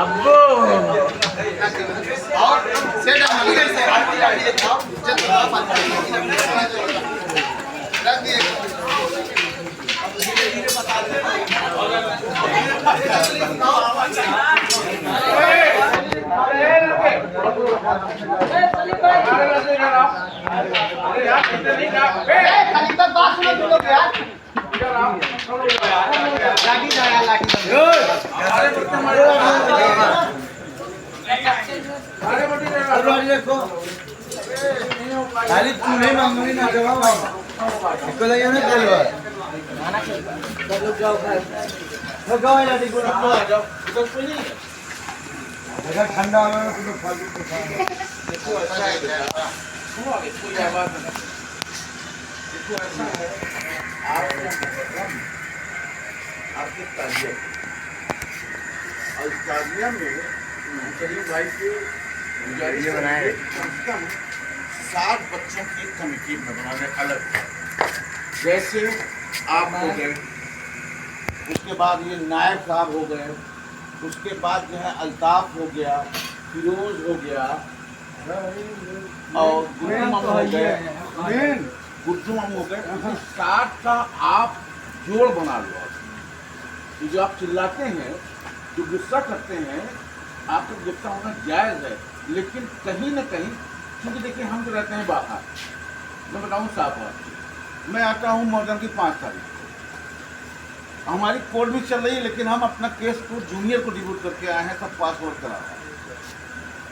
అబ్బో खाली तू नहीं मांगोगी ना जवाब इसको लगे ना कल बार लोग जाओ गाओ यार देखो आ जाओ इधर कोई नहीं अगर ठंडा हो तो लोग फालतू को देखो अच्छा है सुनो आगे कोई आवाज नहीं देखो ऐसा है आपके ताजिया और ताजिया में करीब भाई के ये बनाए 60 बच्चों की कमेटी बनाने अलग जैसे आप हो गए, उसके बाद ये नायब साहब हो गए, उसके बाद जो है अल्ताफ हो गया, फिरोज हो गया और गुड्डू हो गए 60 का आप जोड़ बना लो। ये जो आप चिल्लाते हैं, जो गुस्सा करते हैं, आपका गुस्सा होना जायज़ है, लेकिन कहीं ना कहीं क्योंकि देखिए हम तो रहते हैं बाहर। मैं बताऊँ साफ बात, मैं आता हूँ मॉडर्न की 5 तारीख, हमारी कोर्ट भी चल रही है, लेकिन हम अपना केस को जूनियर को डिब्यूट करके आए हैं, सब पासवर्ड करा रहे हैं।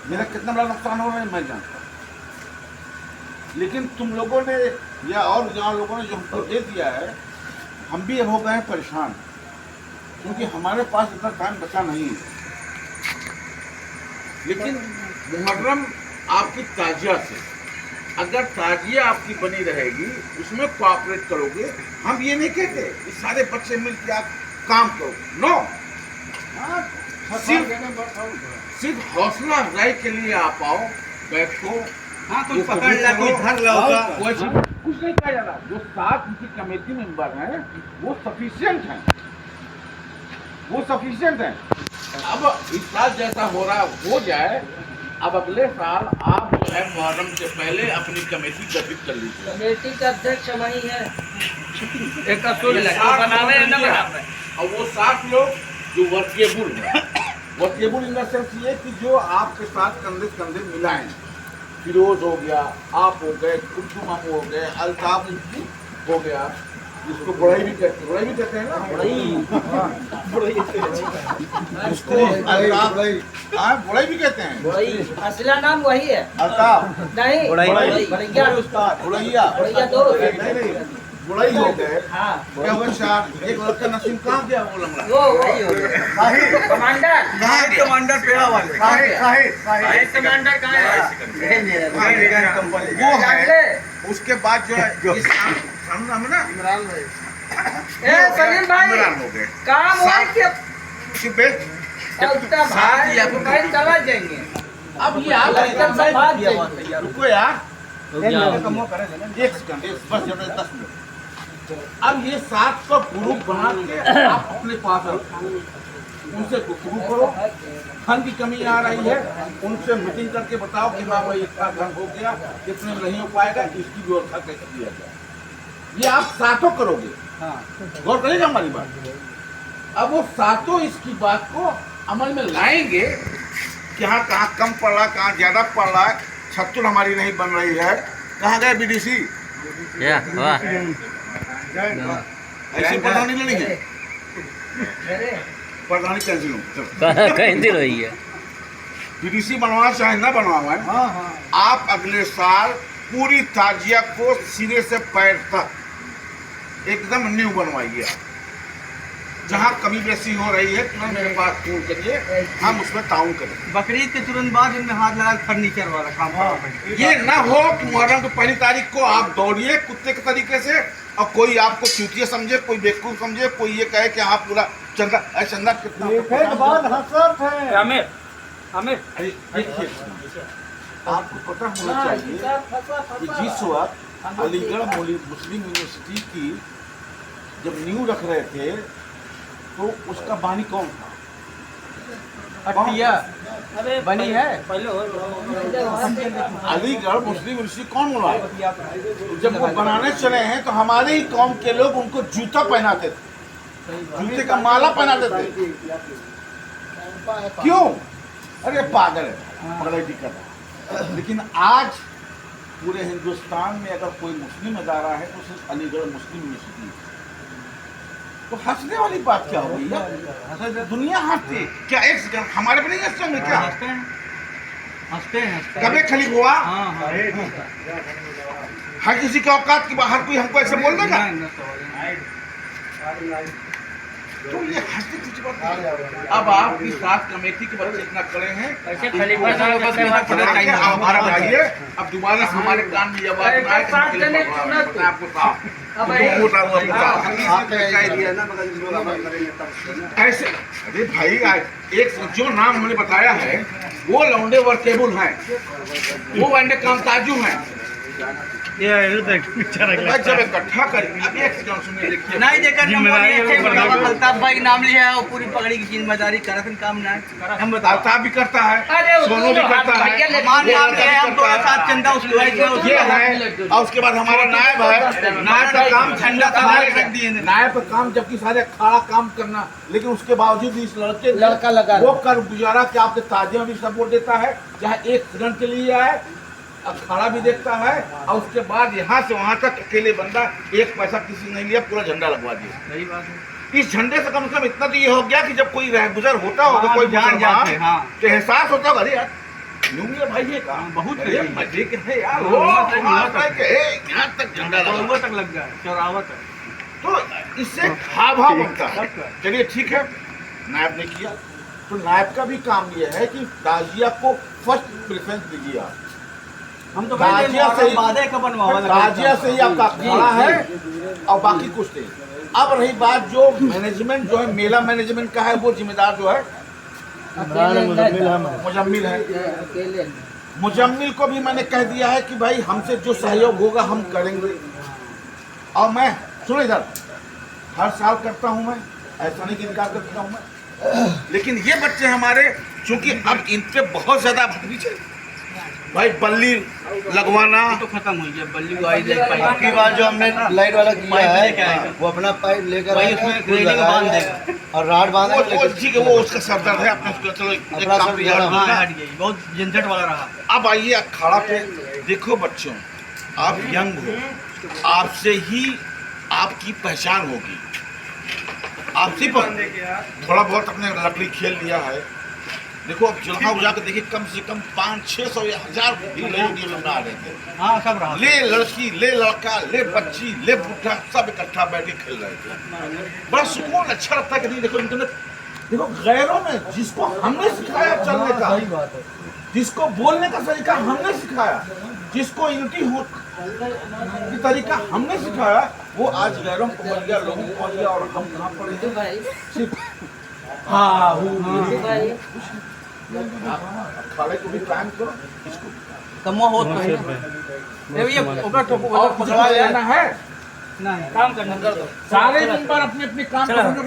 मेरा कितना बड़ा नुकसान हो रहा है मैं जानता हूँ, लेकिन तुम लोगों ने या और जहाँ लोगों ने जो हमको दे दिया है, हम भी हो गए हैं परेशान, क्योंकि हमारे पास इतना टाइम बचा नहीं है। लेकिन मुहर्रम आपकी ताजिया से, अगर ताजिया आपकी बनी रहेगी, उसमें कोऑपरेट करोगे, हम ये नहीं कहते कि सारे बच्चे मिलकर आप काम करो, नो, सिर्फ हौसला अफजाई के लिए आप आओ, बैठो, हाँ तो पकड़ ला कोई धर ला होगा, कुछ नहीं कहा जा रहा। जो 7 उनकी कमेटी मेंबर हैं वो सफिशिएंट हैं, वो सफिशिएंट हैं। अब इस साल जैसा हो रहा हो जाए, अब अगले साल आप जो है मुहर्रम से पहले अपनी कमेटी गठित कर लीजिए। कमेटी का अध्यक्ष वही है, एक बनावे न बनावे, और वो 7 लोग जो वर्केबल हैं, वर्केबल इन द सेंस ये कि जो आपके साथ कंधे से कंधे मिलाएं। फिरोज हो गया, आप हो गए, कुद्दू मामू हो गए, अल्ताफ हो गया, जिसको बुढ़ाई भी कहते हैं ना, जिसको बुढ़ाई भी कहते हैं, असला नाम वही है अल्ताफ नहीं, बुढ़ैया बुढ़ाई हो गए। हाँ क्या हुआ चार, एक लड़का नसीम कहाँ गया वो लंगड़ा, वो वही हो गया कमांडर, कमांडर पेड़ा वाले कमांडर कहाँ है वो है। उसके बाद जो है नाम है ना इमरान भाई, सलीम भाई इमरान हो गए, काम हुआ कि भाई चला जाएंगे। अब ये आप रुको यार, एक सेकंड बस 10 मिनट। अब ये 7 का ग्रुप बना के आप अपने पास रखो, उनसे गुफ्तगू करो, धन की कमी आ रही है, उनसे मीटिंग करके बताओ कि हाँ भाई इतना धन हो गया, इतने में नहीं हो पाएगा, इसकी व्यवस्था कैसे किया जाए। ये आप 7 करोगे, गौर करेगा हमारी बात। अब वो 7 इसकी बात को अमल में लाएंगे कि हाँ कहाँ कम पड़ रहा है, कहाँ ज्यादा पड़ रहा है, छत्तुर हमारी नहीं बन रही है, कहाँ गए बीडीसी, ऐसी प्रधानी नहीं है, प्रधानी कैंसिल हुई है। बीडीसी बनवाना चाहे ना बनवाए, आप अगले साल पूरी ताजिया को सिरे से पैर तक एकदम न्यू बनवाइए। जहाँ कमी बेसी हो रही है तुरंत मेरे पास फोन करिए, हम उसमें ताउन करें। बकरीद के तुरंत बाद इनमें हाथ लगा फर्नीचर वाला काम। ये ना हो कि मुहर्रम की 1 तारीख को आप दौड़िए कुत्ते के तरीके से और कोई आपको चूतिया समझे, कोई बेवकूफ समझे, कोई ये कहे कि आप पूरा चंदा, अरे चंदा कितना आमिर आमिर देखिए, आपको पता होना चाहिए कि जिस वक्त अलीगढ़ मुस्लिम यूनिवर्सिटी की जब नींव रख रहे थे तो उसका बानी कौन था? अटिया अरे बनी है पहले अलीगढ़ मुस्लिम यूनिवर्सिटी कौन बनवाया? जब वो बनाने चले हैं तो हमारे ही कौम के लोग उनको जूता पहनाते थे, जूते का माला पहनाते थे। क्यों? अरे पागल है, पगलैती कर रहा है। लेकिन आज पूरे हिंदुस्तान में अगर कोई मुस्लिम अदारा है तो सिर्फ अलीगढ़ मुस्लिम यूनिवर्सिटी है। तो हंसने वाली बात क्या हो गई है? दुनिया हंसती है। क्या एक सेकंड हमारे पे नहीं हंसते होंगे क्या? हंसते हैं कभी खली हुआ हाँ हाँ हर किसी के औकात के बाहर कोई हमको ऐसे बोल देगा? तो ये हंसने की बात नहीं है। अब आपकी साथ कमेटी के बच्चे इतना खड़े हैं, ऐसे खलीफा साहब का व्यवहार थोड़ा चाहिए। हमारा भाई है, अब दोबारा हमारे कान में ये बात ना आए कि हम के लिए भगवान हैं। मैं आपको साफ कैसे? अरे भाई एक जो नाम हमने बताया है वो लौंडे वर्केबल हैं, वो वंडे कामकाजू हैं। जब इकट्ठा करेंगे, अब एक सेकंड सुनिए, देखिए नहीं देकर अल्ताफ भाई नाम लिया है और पूरी पगड़ी की जिम्मेदारी करतन काम ना हम बताओ अल्ताफ भी करता है, अरे सोनू भी करता है, मान नाम लिया है हम दोनों साथ चंदा उसको ये है। और उसके बाद हमारा नायब है, नायब का काम झंडा रख दिए नायब का काम जबकि सारे खड़ा काम करना, लेकिन उसके बावजूद इस लड़का लगा वो कर गुजारा कि आपके ताजिया में भी सपोर्ट देता है, चाहे एक सेकंड के लिए आए, अखाड़ा भी देखता है, और उसके बाद यहाँ से वहाँ तक अकेले बंदा एक पैसा किसी ने नहीं लिया, पूरा झंडा लगवा दिया। सही बात है। इस झंडे से कम से कम इतना तो ये हो गया कि जब कोई रह गुजर होता होगा, कोई जान जाते हैं, हाँ। तो एहसास होता होगा, अरे यार यूं भी है भाई ये काम बहुत मजे के है यार, वो यहाँ तक झंडा लगा तक लग गया चौराहा तक। तो इससे हाव भाव बनता है। चलिए ठीक है, नायब ने किया, तो नायब का भी काम ये है कि ताजिया को फर्स्ट प्रेफरेंस दीजिए आप। हम तो ताजिया से ही आपका खड़ा है और बाकी कुछ नहीं। अब रही बात जो मैनेजमेंट जो है, मेला मैनेजमेंट का है, वो जिम्मेदार जो है मुजम्मिल है। मुजम्मिल को भी मैंने कह दिया है कि भाई हमसे जो सहयोग होगा हम करेंगे। और मैं सुनो इधर, हर साल करता हूं मैं, ऐसा नहीं कि इनकार करता हूं मैं, लेकिन ये बच्चे हमारे चूंकि अब इन पे बहुत ज्यादा भाई बल्ली लगवाना तो खत्म हुई है बल्ली को आई आपकी बार जो हमने लाइट वाला किया है वो अपना पाइप लेकर वही उसमें ग्रेडिंग बांध देगा और राड बांधेगा। वो ठीक है, वो उसका सरदर्द है अपने उसका, चलो एक अपना काम सब पे यार हाँ, दूंगा। हट गई बहुत झंझट वाला रहा। अब आइए अखाड़ा पे, देखो बच्चों, आप यंग हो, आपसे ही आपकी पहचान होगी। आपसी पर थोड़ा बहुत अपने लकड़ी खेल लिया है, देखो अब चलना उजा के देखिए, कम से कम 500-600 या 1000 भी लड़की लोग आ रहे थे। हाँ सब रहा। ले लड़की, ले लड़का, ले बच्ची, ले बुढ़ा, सब इकट्ठा बैठ के खेल रहे थे। बड़ा सुकून अच्छा लगता है कि नहीं। देखो इंटरनेट, देखो गैरों में जिसको हमने सिखाया चलने का, जिसको बोलने का तरीका हमने सिखाया, जिसको यूनिटी हो की तरीका हमने सिखाया, वो आज गैरों को पड़ गया, लोगों को पड़ गया, और हम कहाँ पड़े सिर्फ हाँ अखाड़े को भी कायम करो, इसको कमवा हो तो ये ऊपर तो और पकड़ा लेना है। नहीं काम करना कर दो। सारे दिन पर अपने अपने काम करने